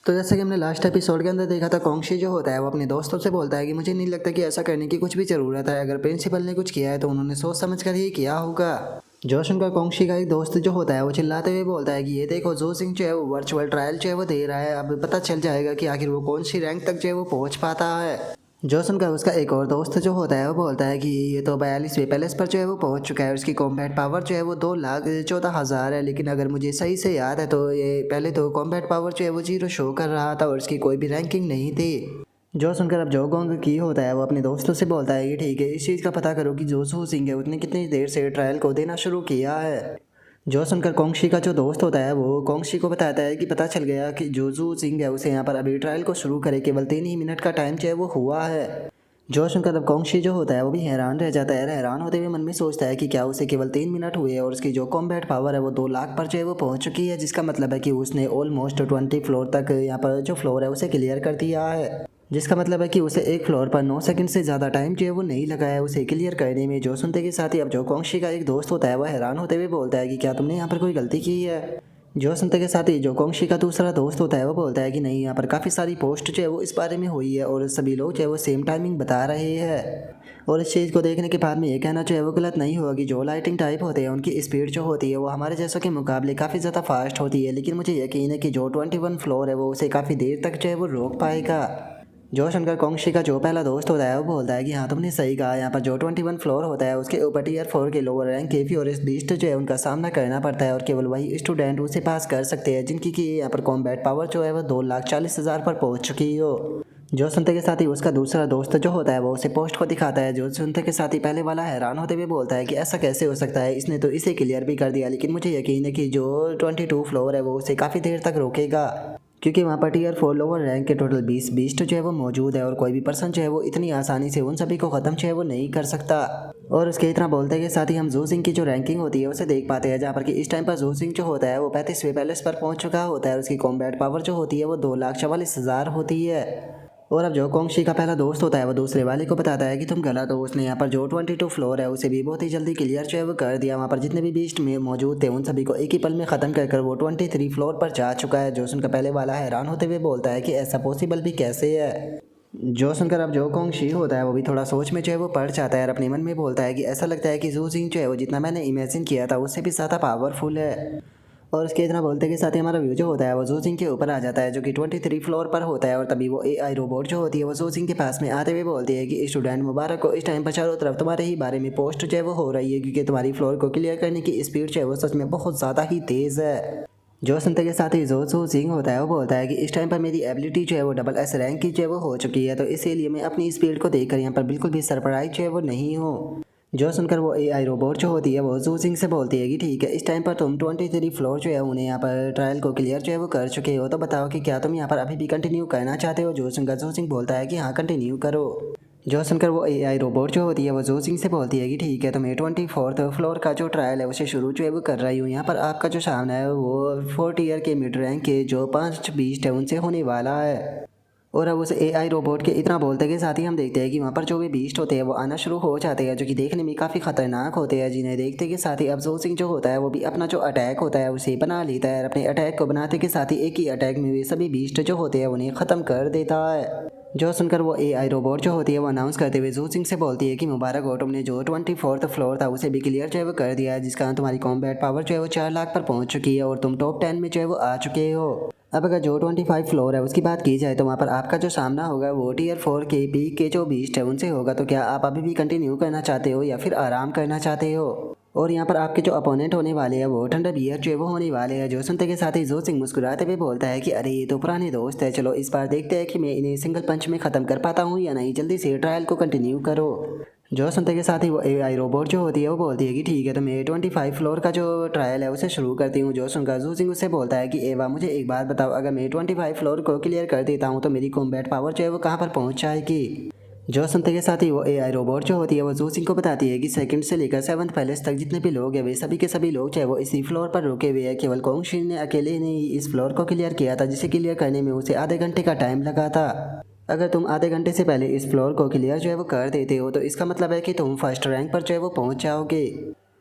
तो जैसे कि हमने लास्ट एपिसोड के अंदर देखा था, कॉन्गशी जो होता है वो अपने दोस्तों से बोलता है कि मुझे नहीं लगता कि ऐसा करने की कुछ भी ज़रूरत है। अगर प्रिंसिपल ने कुछ किया है तो उन्होंने सोच समझ कर ही किया होगा। जोशन का कॉन्गशी का एक दोस्त जो होता है वो चिल्लाते हुए बोलता है कि ये देखो, जो सिंह जो है वो वर्चुअल ट्रायल जो है वो दे रहा है। अब पता चल जाएगा कि आखिर वो कौन सी रैंक तक जो है वो पहुंच पाता है। जोसन का उसका एक और दोस्त जो होता है वो बोलता है कि ये तो 42वें पैलेस पर जो है वो पहुंच चुका है। उसकी कॉम्बैट पावर जो है वो 2,14,000 है। लेकिन अगर मुझे सही से याद है तो ये पहले तो कॉम्बैट पावर जो है वो 0 शो कर रहा था और उसकी कोई भी रैंकिंग नहीं थी। जो सुनकर अब जो गोंग की होता है वो अपने दोस्तों से बोलता है कि ठीक है, इस चीज़ का पता करो कि जो सू सिंह है उसने कितनी देर से ट्रायल को देना शुरू किया है। जो सुनकर कॉन्गशी का जो दोस्त होता है वो कॉन्गशी को बताता है कि पता चल गया कि जो जू सिंह है उसे यहाँ पर अभी ट्रायल को शुरू करे केवल 3 ही मिनट का टाइम जो है वो हुआ है। जो सुनकर अब कॉन्गशी जो होता है वो भी हैरान रह जाता है। हैरान होते हुए मन में सोचता है कि क्या उसे केवल 3 मिनट हुए और उसकी जो कॉम्बैट पावर है वो 2 लाख पर जो है वो पहुंच चुकी है, जिसका मतलब है कि उसने ऑलमोस्ट 20 फ्लोर तक यहाँ पर जो फ्लोर है उसे क्लियर कर दिया है। जिसका मतलब है कि उसे एक फ्लोर पर 9 सेकंड से ज़्यादा टाइम जो है वो नहीं लगा है उसे क्लियर करने में। जो सुनते के साथ ही अब जो कॉन्गशी का एक दोस्त होता है वह हैरान होते हुए बोलता है कि क्या तुमने यहाँ पर कोई गलती की है। जो सुनते के साथ ही जो कॉन्गशी का दूसरा दोस्त होता है वो बोलता है कि नहीं, यहाँ पर काफ़ी सारी पोस्ट जो है वो इस बारे में हुई है और सभी लोग जो है वो सेम टाइमिंग बता रहे हैं। और इस चीज़ को देखने के बाद में ये कहना जो है वो गलत नहीं होगा कि जो लाइटिंग टाइप होते हैं उनकी स्पीड जो होती है वो हमारे जैसों के मुकाबले काफ़ी ज़्यादा फास्ट होती है। लेकिन मुझे यकीन है कि जो 21 फ्लोर है वो उसे काफ़ी देर तक जो है वो रोक पाएगा। जो शंकर कॉन्गशी का जो पहला दोस्त होता है वो बोलता है कि हाँ, तुमने सही कहा। यहाँ पर जो 21 फ्लोर होता है उसके ऊपर टीयर 4 के लोअर रैंक के फ्यूरियस बीस्ट जो है उनका सामना करना पड़ता है और केवल वही स्टूडेंट उसे पास कर सकते हैं जिनकी कि यहाँ पर कॉम्बैट पावर जो है वो 2,40,000 पर पहुँच चुकी हो। जो सुनते के साथ ही उसका दूसरा दोस्त जो होता है वो उसे पोस्ट को दिखाता है। जो सुनते के साथ ही पहले वाला हैरान होते हुए बोलता है कि ऐसा कैसे हो सकता है, इसने तो इसे क्लियर भी कर दिया। लेकिन मुझे यकीन है कि जो 22 फ्लोर है वो उसे काफ़ी देर तक रोकेगा, क्योंकि वहाँ पर टीयर 4 लोअर रैंक के टोटल 20 बीस्ट जो है वो मौजूद है और कोई भी पर्सन जो है वो इतनी आसानी से उन सभी को ख़त्म जो है वो नहीं कर सकता। और उसके इतना बोलते के साथ ही हम जू सिंह की जो रैंकिंग होती है उसे देख पाते हैं, जहाँ पर कि इस टाइम पर जू सिंह जो होता है वो 35वें पैलेस पर पहुँच चुका होता है। उसकी कॉम्बैट पावर जो होती है वो 2,44,000 होती है। और अब जो कॉन्गशी का पहला दोस्त होता है वो दूसरे वाले को बताता है कि तुम गलत हो। उसने यहाँ पर जो 22 फ्लोर है उसे भी बहुत ही जल्दी क्लियर जो है वो कर दिया। वहाँ पर जितने भी बीस्ट में मौजूद थे उन सभी को एक ही पल में ख़त्म कर वो 23 फ्लोर पर जा चुका है। जो सुनकर पहले वाला हैरान होते हुए बोलता है कि ऐसा पॉसिबल भी कैसे है। जो सुनकर अब जो कॉन्गशी होता है वो भी थोड़ा सोच में जो है वो पड़ जाता है और अपने मन में बोलता है कि ऐसा लगता है कि जू सिंह जो है वो जितना मैंने इमेजिन किया था उससे भी ज़्यादा पावरफुल है। और उसके इतना बोलते के साथ ही हमारा व्यू जो होता है वो जू सिंह के ऊपर आ जाता है, जो कि 23 फ्लोर पर होता है। और तभी वो एआई रोबोट जो होती है वो जू सिंह के पास में आते हुए बोलती है कि स्टूडेंट मुबारक को, इस टाइम पर चारों तरफ तुम्हारे ही बारे में पोस्ट जो है वो हो रही है, क्योंकि तुम्हारी फ्लोर को क्लियर करने की स्पीड जो है वो सच में बहुत ज़्यादा ही तेज़ है। जो सुनते के साथ ही जो जू सिंह होता है वो बोलता है कि इस टाइम पर मेरी एबिलिटी जो है वो डबल एस रैंक की जो है वो हो चुकी है, तो इसीलिए मैं अपनी स्पीड को देखकर यहाँ पर बिल्कुल भी सरप्राइज जो है वो नहीं हूँ। जो सुनकर वो एआई रोबोट जो होती है वो जू सिंह से बोलती है कि ठीक है, इस टाइम पर तुम 23 फ्लोर जो है उन्हें यहाँ पर ट्रायल को क्लियर जो है वो कर चुके हो, तो बताओ कि क्या तुम यहाँ पर अभी भी कंटिन्यू करना चाहते हो। जो सुनकर जू सिंह बोलता है कि हाँ, कंटिन्यू करो। जो सुनकर वो एआई रोबोट जो होती है वो जू सिंह से बोलती है कि ठीक है, तो मैं 24th फ्लोर का जो ट्रायल है उसे शुरू जो है वो कर रही हूँ। यहाँ पर आपका जो सामना है वो 4 ईयर के मिड रैंक के जो 5 बीस्ट है उनसे होने वाला है। और अब उस एआई रोबोट के इतना बोलते के साथ ही हम देखते हैं कि वहाँ पर जो भी बीस्ट होते हैं वो आना शुरू हो जाते हैं, जो कि देखने में काफ़ी खतरनाक होते हैं, जिन्हें देखते के साथ ही अब जू सिंह जो होता है वो भी अपना जो अटैक होता है उसे बना लेता है। अपने अटैक को बनाते के साथ ही एक ही अटैक में वे सभी बीस्ट जो होते हैं उन्हें ख़त्म कर देता है। जो सुनकर वो एआई रोबोट जो होती है वो अनाउंस करते हुए जू सिंह से बोलती है कि मुबारक हो, तुमने जो 24th फ्लोर था उसे भी क्लियर जो है वो कर दिया है, जिसका तुम्हारी कॉम्बैट पावर जो है वो 4 लाख पर पहुंच चुकी है और तुम टॉप 10 में जो है वो आ चुके हो। अब अगर जो 25 फ्लोर है उसकी बात की जाए तो वहाँ पर आपका जो सामना होगा वो टीयर 4 के पीक के जो बीस्ट है उनसे होगा। तो क्या आप अभी भी कंटिन्यू करना चाहते हो या फिर आराम करना चाहते हो। और यहाँ पर आपके जो अपोनेंट होने वाले हैं वो थंडर बियर जो है वो होने वाले हैं। जो सुनते के साथ ही जो सिंह मुस्कुराते हुए बोलता है कि अरे, ये तो पुराने दोस्त है, चलो इस बार देखते हैं कि मैं इन्हें सिंगल पंच में ख़त्म कर पाता हूँ या नहीं। जल्दी से ट्रायल को कंटिन्यू करो। जो सुनते के साथ ही वो एआई रोबोट जो होती है वो बोलती है कि ठीक है, तो मैं 25 फ्लोर का जो ट्रायल है उसे शुरू करती हूँ। जो सुनकर जू सिंह उससे बोलता है कि एवा, मुझे एक बात बताओ, अगर मैं 25 फ्लोर को क्लियर कर देता हूँ तो मेरी कॉम्बैट पावर जो है वो कहाँ पर पहुँच जाएगी। जो सुनते के साथ ही वो एआई रोबोट जो होती है वो जू सिंह को बताती है कि सेकंड से लेकर 7th पैलेस तक जितने भी लोग हैं वे सभी के सभी लोग चाहे वो इसी फ्लोर पर रुके हुए हैं। केवल कॉन्गशी ने अकेले ने ही इस फ्लोर को क्लियर किया था, जिसे क्लियर करने में उसे आधे घंटे का टाइम लगा था। अगर तुम आधे घंटे से पहले इस फ्लोर को क्लियर जो है वो कर देते हो तो इसका मतलब है कि तुम फर्स्ट रैंक पर जो है वो पहुंच जाओगे।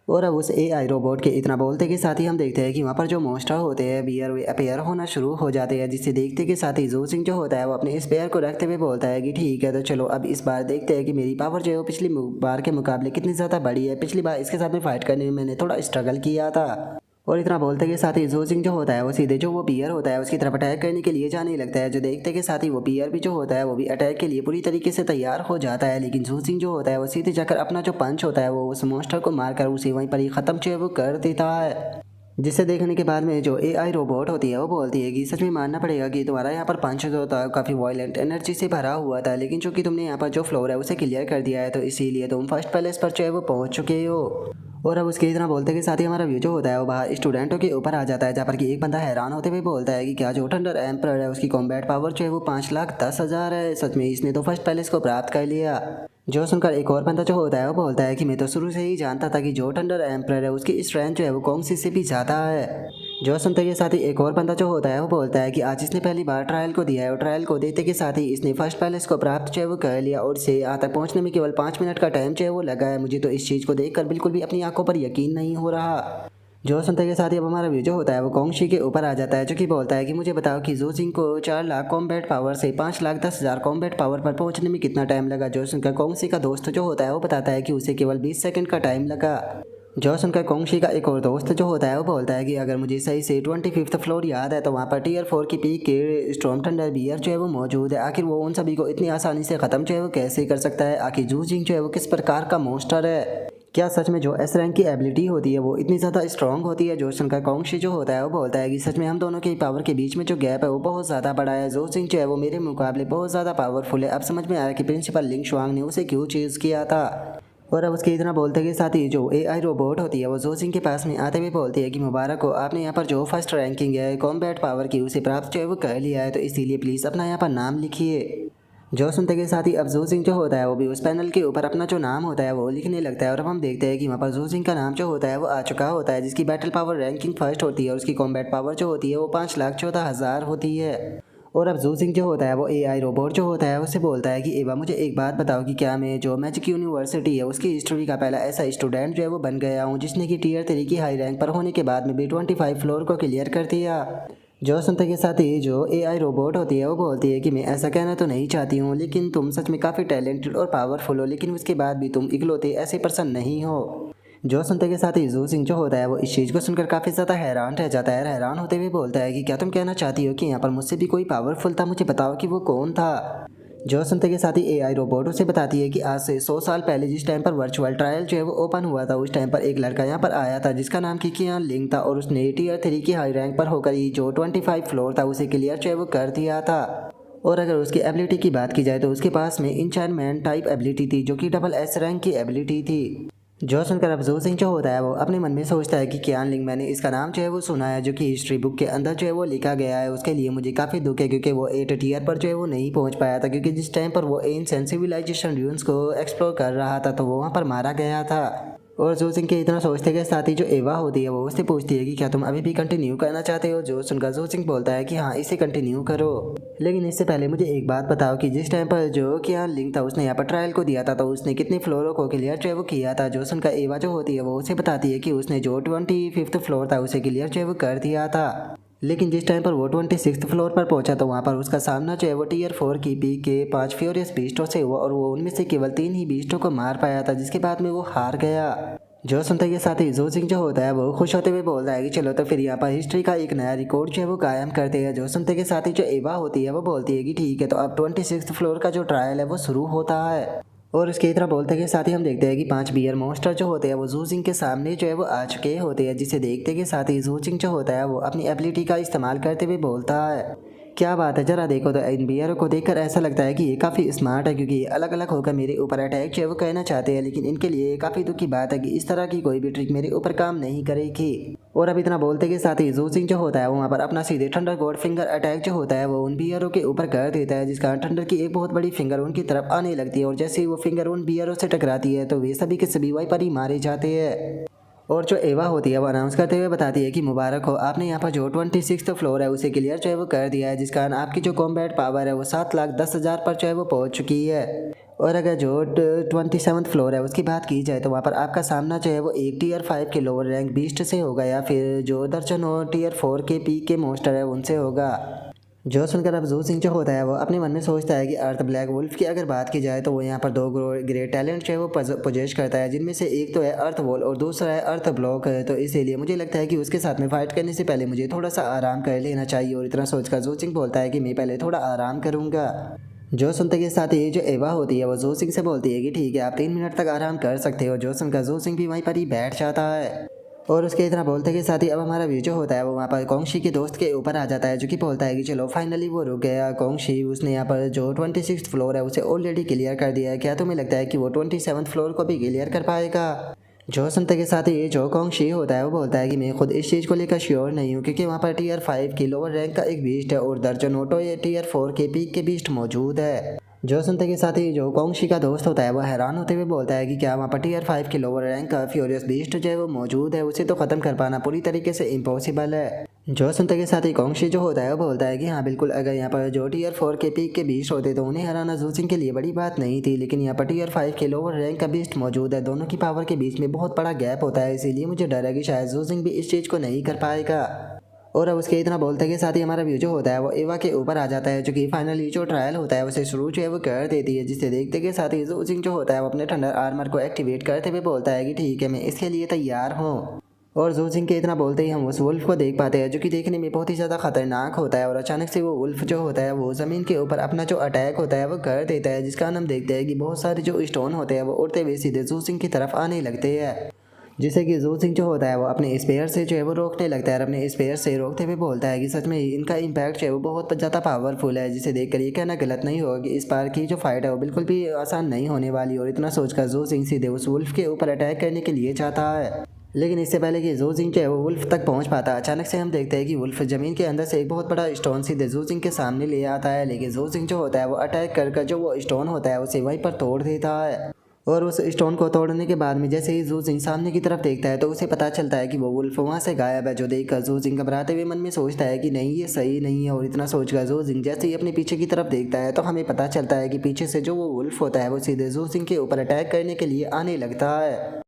और अब उस एआई रोबोट के इतना बोलते के साथ ही हम देखते हैं कि वहाँ पर जो मॉन्स्टर होते हैं बियर वे अपेयर होना शुरू हो जाते हैं, जिसे देखते के साथ ही जू सिंह जो होता है वो अपने स्पेयर को रखते हुए बोलता है कि ठीक है तो चलो अब इस बार देखते हैं कि मेरी पावर जो है वो पिछली बार के मुकाबले कितनी ज़्यादा बड़ी है। पिछली बार इसके साथ में फाइट करने में मैंने थोड़ा स्ट्रगल किया था। और इतना बोलते के साथ ही जू सिंह जो होता है वो सीधे जो वो बियर होता है उसकी तरफ अटैक करने के लिए जाने लगता है। जो देखते के साथ ही वो बियर भी जो होता है वो भी अटैक के लिए पूरी तरीके से तैयार हो जाता है, लेकिन जू सिंह जो होता है वो सीधे जाकर अपना जो पंच होता है वो उस मॉन्स्टर को मारकर उसे वहीं पर ही खत्म जो है वो कर देता है। जिसे देखने के बाद में जो एआई रोबोट होती है वो बोलती है कि सच में मानना पड़ेगा कि तुम्हारा यहाँ पर पंच जो था काफ़ी वायलेंट एनर्जी से भरा हुआ था, लेकिन चूंकि तुमने यहाँ पर जो फ्लोर है उसे क्लियर कर दिया है तो इसीलिए तुम फर्स्ट पैलेस पर जो है वो पहुँच चुके हो। और अब उसके इतना बोलते के साथ ही हमारा व्यू जो होता है वो बाहर स्टूडेंटों के ऊपर आ जाता है, जहाँ पर कि एक बंदा हैरान होते हुए बोलता है कि क्या जो थंडर एम्परर है उसकी कॉम्बैट पावर जो है वो 5,10,000 है। सच में इसने तो फर्स्ट पैलेस को प्राप्त कर लिया। जो सुनकर एक और बंदा जो होता है वो बोलता है कि मैं तो शुरू से ही जानता था कि जो थंडर एम्परर है उसकी स्ट्रेंथ जो है वो कॉन्गसी से भी ज़्यादा है। जो सुनते के साथ ही एक और बंदा जो होता है वो बोलता है कि आज इसने पहली बार ट्रायल को दिया है और ट्रायल को देते के साथ ही इसने फर्स्ट पैलेस को प्राप्त जो है वो कर लिया और इसे यहाँ तक पहुँचने में केवल 5 मिनट का टाइम जो है वो लगा है। मुझे तो इस चीज़ को देखकर बिल्कुल भी अपनी आंखों पर यकीन नहीं हो रहा। जो सुनते के साथ ही अब हमारा व्यू जो होता है वो कॉन्गशी के ऊपर आ जाता है, जो कि बोलता है कि मुझे बताओ कि जू सिंह को 4 लाख कॉम्बैट पावर से 5,10,000 कॉम्बैट पावर पर पहुंचने में कितना टाइम लगा। जो सुनकर कॉन्गशी का दोस्त जो होता है वो बताता है कि उसे केवल 20 सेकंड का टाइम लगा। जो सुनकर कॉन्गशी का एक और दोस्त जो होता है वो बोलता है कि अगर मुझे सही से 25th फ्लोर याद है तो वहाँ पर टियर 4 की पीक के स्टॉर्म थंडर बियर जो है वो मौजूद है। आखिर वो उन सभी को इतनी आसानी से ख़त्म जो है वो कैसे कर सकता है। आखिर जू सिंह जो है वो किस प्रकार का मॉन्स्टर है। क्या सच में जो एस रैंक की एबिलिटी होती है वो इतनी ज़्यादा स्ट्रॉन्ग होती है। जो सुनकर कॉन्गशी जो होता है वो बोलता है कि सच में हम दोनों के पावर के बीच में जो गैप है वो बहुत ज़्यादा बड़ा है। जू सिंह जो है वो मेरे मुकाबले बहुत ज़्यादा पावरफुल है। अब समझ में आया कि प्रिंसिपल लिंग शुआंग ने उसे क्यों चीज़ किया था। और अब उसके इतना बोलते के साथ ही जो एआई रोबोट होती है वो जू सिंह के पास में आते हुए बोलती है कि मुबारक हो, आपने यहाँ पर जो फर्स्ट रैंकिंग है कॉम्बैट पावर की उसे प्राप्त जो है वो कर लिया है, तो इसीलिए प्लीज़ अपना यहाँ पर नाम लिखिए। जो सुनते के साथ ही अब जू सिंह जो होता है वो भी उस पैनल के ऊपर अपना जो नाम होता है वो लिखने लगता है। और अब हम देखते हैं कि वहाँ पर जू सिंह का नाम जो होता है वो आ चुका होता है, जिसकी बैटल पावर रैंकिंग फर्स्ट होती है और उसकी कॉम्बैट पावर जो होती है वो 5,14,000 होती है। और अब जू सिंह जो होता है वो एआई रोबोट जो होता है उससे बोलता है कि एवा मुझे एक बात बताओ कि क्या मैं जो मैजिक यूनिवर्सिटी है उसकी हिस्ट्री का पहला ऐसा स्टूडेंट जो है वो बन गया हूँ जिसने कि टीयर 3 की हाई रैंक पर होने के बाद में भी 25 फ्लोर को क्लियर कर दिया। जो सुनते के साथ ही जो एआई रोबोट होती है वो बोलती है कि मैं ऐसा कहना तो नहीं चाहती हूँ, लेकिन तुम सच में काफ़ी टैलेंटेड और पावरफुल हो, लेकिन उसके बाद भी तुम इकलौते ऐसे पर्सन नहीं हो। जो सुनते के साथ ही जू सिंह जो होता है वो इस चीज़ को सुनकर काफ़ी ज़्यादा हैरान रह जाता है। हैरान होते हुए बोलता है कि क्या तुम कहना चाहती हो कि यहाँ पर मुझसे भी कोई पावरफुल था, मुझे बताओ कि वो कौन था। जो सुनते के साथ ही एआई रोबोट उसे बताती है कि आज से 100 साल पहले जिस टाइम पर वर्चुअल ट्रायल जो है वो ओपन हुआ था उस टाइम पर एक लड़का यहाँ पर आया था जिसका नाम किकियान लिंग था और उसने टीयर 3 की हाई रैंक पर होकर ही जो 25 फ्लोर था उसे क्लियर जो है वो कर दिया था। और अगर उसकी एबिलिटी की बात की जाए तो उसके पास में इंचैनमेंट टाइप एबिलिटी थी जो कि डबल एस रैंक की एबिलिटी थी। जो सुनकर अब जू सिंह जो होता है वो अपने मन में सोचता है कि कियान लिंग, मैंने इसका नाम जो है वो सुना है जो कि हिस्ट्री बुक के अंदर जो है वो लिखा गया है। उसके लिए मुझे काफ़ी दुख है क्योंकि वो 8 टीयर पर जो है वो नहीं पहुंच पाया था, क्योंकि जिस टाइम पर वो एंशिएंट सिविलाइजेशन ड्यून्स को एक्सप्लोर कर रहा था तो वो वहाँ पर मारा गया था। और जू सिंह के इतना सोचते के साथ ही जो एवा होती है वो उससे पूछती है कि क्या तुम अभी भी कंटिन्यू करना चाहते हो। जो सुनकर जू सिंह बोलता है कि हाँ इसे कंटिन्यू करो, लेकिन इससे पहले मुझे एक बात बताओ कि जिस टाइम पर जो कियान लिंग था उसने यहाँ पर ट्रायल को दिया था तो उसने कितने फ्लोरों को क्लियर जो है वो किया था। जो सुनकर एवा जो होती है वो उसे बताती है कि उसने जो 25th फ्लोर था उसे क्लियर जो है वो कर दिया था, लेकिन जिस टाइम पर वो 26th फ्लोर पर पहुंचा तो वहाँ पर उसका सामना जो है वो टीयर 4 की पीक के 5 फ्यूरियस बीस्टों से हुआ और वो उनमें से केवल 3 ही बीस्टों को मार पाया था, जिसके बाद में वो हार गया। जो सुनते के साथ ही जू सिंह जो होता है वो खुश होते हुए बोलता है कि चलो तो फिर यहाँ पर हिस्ट्री का एक नया रिकॉर्ड जो है वो कायम करते हैं। जो सुनते के साथ ही जो एवा होती है वो बोलती है कि ठीक है, तो अब 26th फ्लोर का जो ट्रायल है वो शुरू होता है। और इसके तरह बोलते के साथ ही हम देखते हैं कि 5 बियर मॉन्स्टर जो होते हैं वो जू सिंह के सामने जो है वो आ चुके होते हैं, जिसे देखते के साथ ही जू सिंह जो होता है वो अपनी एबिलिटी का इस्तेमाल करते हुए बोलता है, क्या बात है, जरा देखो तो इन बियरों को देखकर ऐसा लगता है कि ये काफ़ी स्मार्ट है क्योंकि ये अलग अलग होकर मेरे ऊपर अटैक जो है वो कहना चाहते हैं, लेकिन इनके लिए काफ़ी दुख की बात है कि इस तरह की कोई भी ट्रिक मेरे ऊपर काम नहीं करेगी। और अब इतना बोलते के साथ ही जू सिंह जो होता है वो वहाँ पर अपना सीधे थंडर गॉड फिंगर अटैक जो होता है वो उन बियरों के ऊपर कर देता है, जिसका थंडर की एक बहुत बड़ी फिंगर उनकी तरफ आने लगती है और जैसे ही वो फिंगर उन बियरों से टकराती है तो वे सभी के सभी वहीं पर ही मारे जाते हैं। और जो एवा होती है वो अनाउंस करते हुए बताती है कि मुबारक हो, आपने यहाँ पर जो 26th फ्लोर है उसे क्लियर जो है वो कर दिया है, जिस कारण आपकी जो कॉम्बैट पावर है वो 7,10,000 पर जो है वो पहुँच चुकी है। और अगर जो 27th फ्लोर है उसकी बात की जाए तो वहाँ पर आपका सामना जो है वो एक टीयर 5 के लोअर रैंक बीस्ट से होगा, या फिर जो दर्जन हो टीयर 4 के पीक के मोस्टर है उनसे होगा। जो सुनकर अब जू सिंह जो होता है वो अपने मन में सोचता है कि अर्थ ब्लैक वुल्फ की अगर बात की जाए तो वो यहाँ पर दो ग्रेट टैलेंट जो है वो पोजेस करता है, जिनमें से एक तो है अर्थ वॉल और दूसरा है अर्थ ब्लॉक है। तो इसीलिए मुझे लगता है कि उसके साथ में फाइट करने से पहले मुझे थोड़ा सा आराम कर लेना चाहिए। और इतना सोचकर जू सिंह बोलता है कि मैं पहले थोड़ा आराम करूँगा। जो सुनते के साथ ही जो एवा होती है वो जू सिंह से बोलती है कि ठीक है, आप 3 मिनट तक आराम कर सकते हो। जो सुनकर जू सिंह भी वहीं पर ही बैठ जाता है। और उसके इतना बोलते के साथ ही अब हमारा व्यू जो होता है वो वहाँ पर कोंगशी के दोस्त के ऊपर आ जाता है, जो कि बोलता है कि चलो फाइनली वो रुक गया। कोंगशी उसने यहाँ पर जो 26th फ्लोर है उसे ऑलरेडी क्लियर कर दिया है, क्या तुम्हें लगता है कि वो 27th फ्लोर को भी क्लियर कर पाएगा? जो सुनते के साथ ही जो कोंगशी होता है वो बोलता है कि मैं खुद इस चीज़ को लेकर श्योर नहीं हूँ, क्योंकि वहाँ पर टीयर 5 की लोअर रैंक का एक बीस्ट है और दर्जन ऑटो ये टीयर 4 के पीक के बीस्ट मौजूद है। जो सुनते के साथ ही जो कोंगशी का दोस्त होता है वो हैरान होते हुए बोलता है कि क्या वहाँ पर टीयर 5 के लोअर रैंक का फ्यूरियस बीस्ट जो है वो मौजूद है, उसे तो ख़त्म कर पाना पूरी तरीके से इम्पॉसिबल है। जो सुनते के साथ ही कोंगशी जो होता है वो बोलता है कि हाँ बिल्कुल, अगर यहाँ पर जो टीयर 4 के पीक के बीस्ट होते तो उन्हें हराना जू सिंह के लिए बड़ी बात नहीं थी, लेकिन यहाँ पर टीयर 5 के लोअर रैंक का बीस्ट मौजूद है। दोनों की पावर के बीच में बहुत बड़ा गैप होता है, इसीलिए मुझे डर है कि शायद जू सिंह भी इस चीज़ को नहीं कर पाएगा। और अब उसके इतना बोलते के साथ ही हमारा व्यू जो होता है वो एवा के ऊपर आ जाता है, जो कि फाइनली जो ट्रायल होता है उसे शुरू जो है वो कर देती है, जिसे देखते के साथ ही जू सिंह जो होता है वो अपने थंडर आर्मर को एक्टिवेट करते हुए बोलता है कि ठीक है, मैं इसके लिए तैयार हूँ। और जू सिंह के इतना बोलते ही हम उस वुल्फ को देख पाते हैं, जो कि देखने में बहुत ही ज़्यादा खतरनाक होता है। और अचानक से वो वुल्फ जो होता है वो ज़मीन के ऊपर अपना जो अटैक होता है वो कर देता है, जिसका हम देखते हैं कि बहुत सारे जो स्टोन होते हैं वो उड़ते हुए सीधे जू सिंह की तरफ आने लगते हैं, जिससे कि जू सिंह जो होता है वो अपने स्पेयर से जो है वो रोकने लगता है। और अपने स्पेयर से रोकते हुए बोलता है कि सच में इनका इम्पैक्ट जो है वो बहुत ज़्यादा पावरफुल है, जिसे देखकर ये कहना गलत नहीं होगा कि इस बार की जो फाइट है वो बिल्कुल भी आसान नहीं होने वाली। और इतना सोचकर जू सिंह सीधे उस वुल्फ के ऊपर अटैक करने के लिए चाहता है, लेकिन इससे पहले कि जू सिंह जो है वो वुल्फ तक पहुंच पाता, अचानक से हम देखते हैं कि वुल्फ जमीन के अंदर से एक बहुत बड़ा स्टोन सीधे जू सिंह के सामने ले आता है। लेकिन जू सिंह जो होता है वो अटैक कर जो वो स्टोन होता है उसे वहीं पर तोड़ देता है। और उस स्टोन को तोड़ने के बाद में जैसे ही जू सिंह सामने की तरफ देखता है तो उसे पता चलता है कि वो वुल्फ वहाँ से गायब है, जो देखकर जू सिंह घबराते हुए मन में सोचता है कि नहीं, ये सही नहीं है। और इतना सोचकर जू सिंह जैसे ही अपने पीछे की तरफ देखता है तो हमें पता चलता है कि पीछे से जो वो वुल्फ होता है वो सीधे जू सिंह के ऊपर अटैक करने के लिए आने लगता है।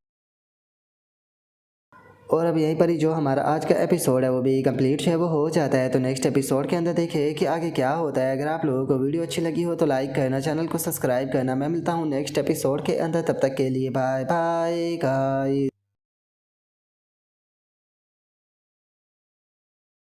और अब यहीं पर ही जो हमारा आज का एपिसोड है वो भी कंप्लीट है वो हो जाता है। तो नेक्स्ट एपिसोड के अंदर देखिए कि आगे क्या होता है। अगर आप लोगों को वीडियो अच्छी लगी हो तो लाइक करना, चैनल को सब्सक्राइब करना। मैं मिलता हूँ नेक्स्ट एपिसोड के अंदर, तब तक के लिए बाय बाय गाइस।